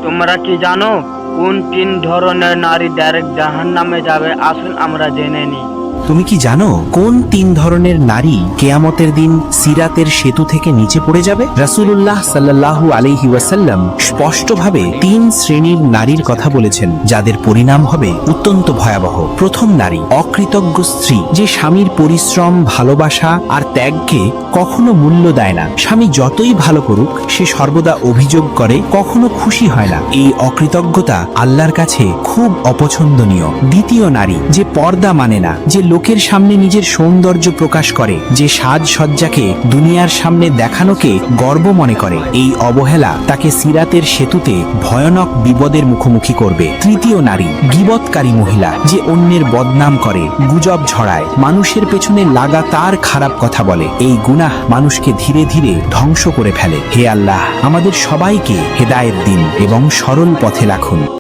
তোমরা কি জানো কোন তিন ধরনের নারী ডাইরেক্ট জাহান্নামে যাবে? আসুন আমরা জেনে নিই। তুমি কি জানো কোন তিন ধরনের নারী কেয়ামতের দিন সিরাতের সেতু থেকে নিচে পড়ে যাবে? রাসূলুল্লাহ সাল্লাল্লাহু আলাইহি ওয়াসাল্লাম স্পষ্টভাবে তিন শ্রেণীর নারীর কথা বলেছেন, যাদের পরিণাম হবে অত্যন্ত ভয়াবহ। প্রথম নারী, অকৃতজ্ঞ স্ত্রী, যে স্বামীর পরিশ্রম, ভালোবাসা আর ত্যাগকে কখনো মূল্য দেয় না। স্বামী যতই ভালো করুক, সে সর্বদা অভিযোগ করে, কখনো খুশি হয় না। এই অকৃতজ্ঞতা আল্লাহর কাছে খুব অপছন্দনীয়। দ্বিতীয় নারী, যে পর্দা মানে না, যে লোকের সামনে নিজের সৌন্দর্য প্রকাশ করে, যে সাজসজ্জাকে দুনিয়ার সামনে দেখানোকে গর্ব মনে করে, এই অবহেলা তাকে সিরাতের সেতুতে ভয়ানক বিপদের মুখোমুখি করবে। তৃতীয় নারী, গীবতকারী মহিলা, যে অন্যের বদনাম করে, গুজব ছড়ায়, মানুষের পেছনে লাগাতার খারাপ কথা বলে। এই গুনাহ মানুষকে ধীরে ধীরে ধ্বংস করে ফেলে। হে আল্লাহ, আমাদের সবাইকে হেদায়েত দিন এবং সরল পথে রাখুন।